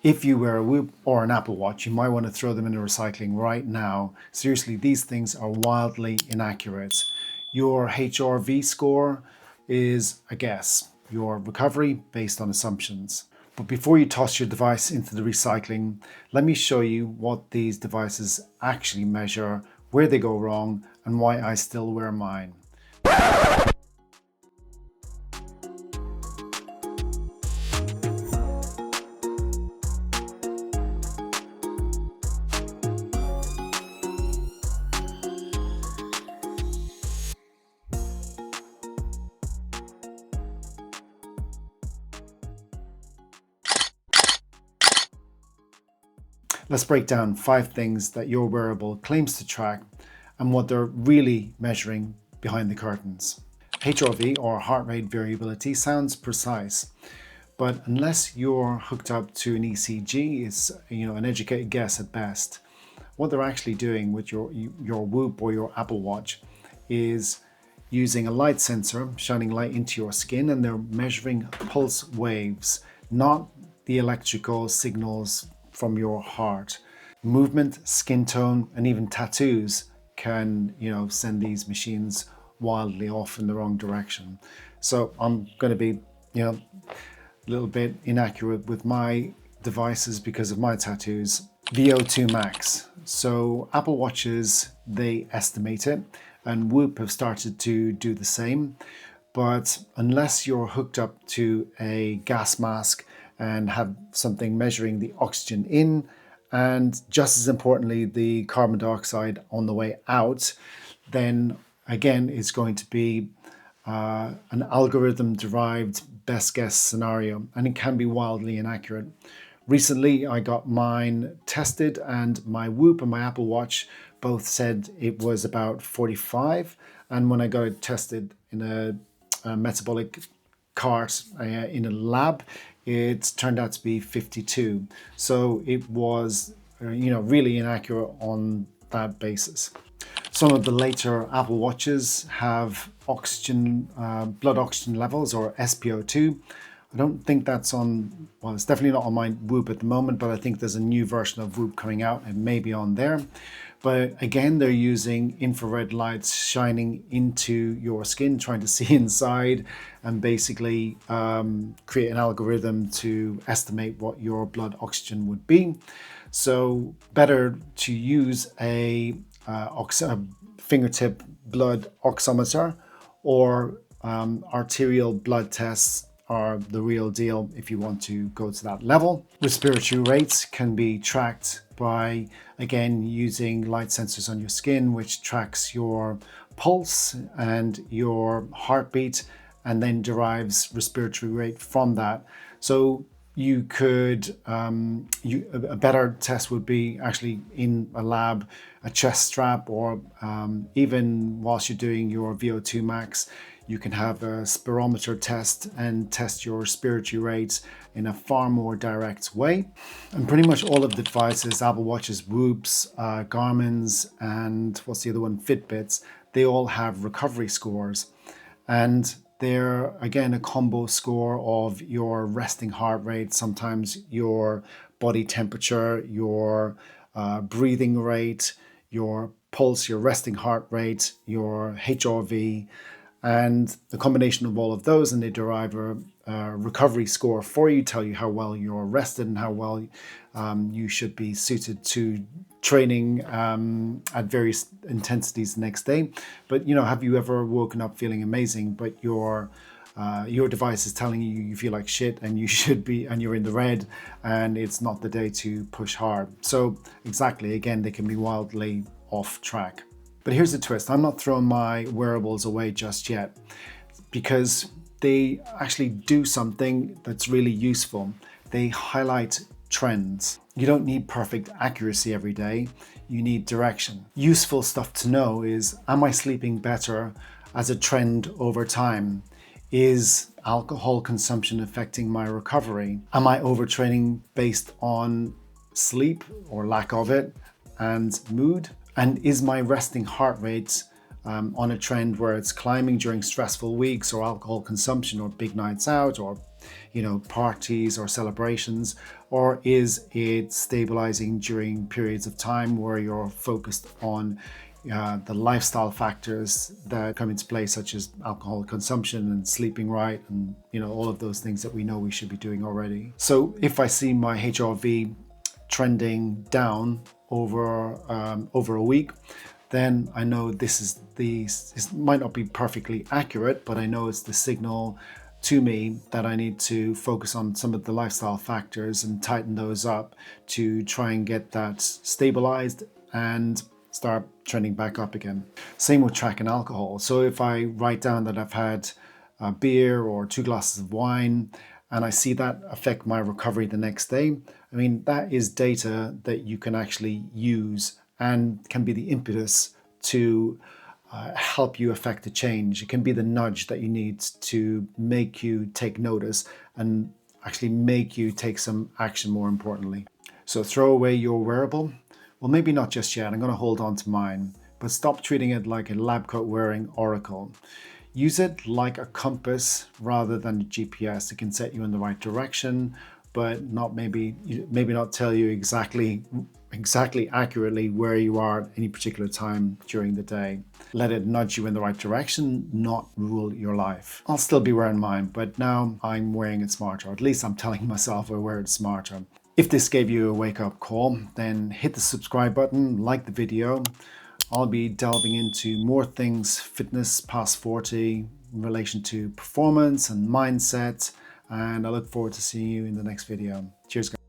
If you wear a Whoop or an Apple Watch, you might want to throw them into recycling right now. Seriously, these things are wildly inaccurate. Your HRV score is a guess, your recovery based on assumptions. But before you toss your device into the recycling, let me show you what these devices actually measure, where they go wrong, and why I still wear mine. Let's break down 5 things that your wearable claims to track and what they're really measuring behind the curtains. HRV, or heart rate variability, sounds precise, but unless you're hooked up to an ECG, it's an educated guess at best. What they're actually doing with your Whoop or your Apple Watch is using a light sensor, shining light into your skin, and they're measuring pulse waves, not the electrical signals from your heart. Movement, skin tone, and even tattoos can, send these machines wildly off in the wrong direction. So I'm going to be, a little bit inaccurate with my devices because of my tattoos. VO2 max. So Apple Watches, they estimate it, and Whoop have started to do the same. But unless you're hooked up to a gas mask and have something measuring the oxygen in, and just as importantly, the carbon dioxide on the way out, then again, it's going to be an algorithm-derived best guess scenario, and it can be wildly inaccurate. Recently, I got mine tested, and my Whoop and my Apple Watch both said it was about 45, and when I got it tested in a metabolic cart in a lab, it turned out to be 52. So it was, really inaccurate on that basis. Some of the later Apple Watches have oxygen, blood oxygen levels, or SpO2. I don't think that's on, well, it's definitely not on my Whoop at the moment, but I think there's a new version of Whoop coming out and maybe on there. But again, they're using infrared lights shining into your skin, trying to see inside, and basically create an algorithm to estimate what your blood oxygen would be. So better to use a fingertip blood oximeter, or arterial blood tests are the real deal if you want to go to that level. Respiratory rates can be tracked by, again, using light sensors on your skin, which tracks your pulse and your heartbeat, and then derives respiratory rate from that. So you could, a better test would be actually in a lab, a chest strap, or even whilst you're doing your VO2 max, you can have a spirometer test and test your respiratory rates in a far more direct way. And pretty much all of the devices, Apple Watches, Whoops, Garmin's, and what's the other one, Fitbits, they all have recovery scores. And they're, again, a combo score of your resting heart rate, sometimes your body temperature, your breathing rate, your pulse, your resting heart rate, your HRV, and the combination of all of those, and they derive a recovery score for you, tell you how well you're rested and how well you should be suited to training at various intensities the next day. But have you ever woken up feeling amazing, but your device is telling you you feel like shit and you should be, and you're in the red, and it's not the day to push hard? So exactly, again, they can be wildly off track. But here's the twist. I'm not throwing my wearables away just yet, because they actually do something that's really useful. They highlight trends. You don't need perfect accuracy every day. You need direction. Useful stuff to know is, am I sleeping better as a trend over time? Is alcohol consumption affecting my recovery? Am I overtraining based on sleep or lack of it and mood? And is my resting heart rate on a trend where it's climbing during stressful weeks, or alcohol consumption, or big nights out, or parties or celebrations, or is it stabilizing during periods of time where you're focused on the lifestyle factors that come into play, such as alcohol consumption and sleeping right, and all of those things that we know we should be doing already. So if I see my HRV trending down over a week, then I know this might not be perfectly accurate, but I know it's the signal to me that I need to focus on some of the lifestyle factors and tighten those up to try and get that stabilized and start trending back up again. Same with tracking alcohol. So if I write down that I've had a beer or 2 glasses of wine, and I see that affect my recovery the next day, I mean, that is data that you can actually use and can be the impetus to help you affect the change. It can be the nudge that you need to make you take notice and actually make you take some action, more importantly. So throw away your wearable? Well, maybe not just yet. I'm going to hold on to mine, but stop treating it like a lab coat wearing oracle. Use it like a compass rather than a GPS. It can set you in the right direction, but maybe not tell you exactly accurately where you are at any particular time during the day. Let it nudge you in the right direction, not rule your life. I'll still be wearing mine, but now I'm wearing it smarter. Or at least I'm telling myself I wear it smarter. If this gave you a wake-up call, then hit the subscribe button, like the video. I'll be delving into more things fitness past 40 in relation to performance and mindset, and I look forward to seeing you in the next video. Cheers, guys.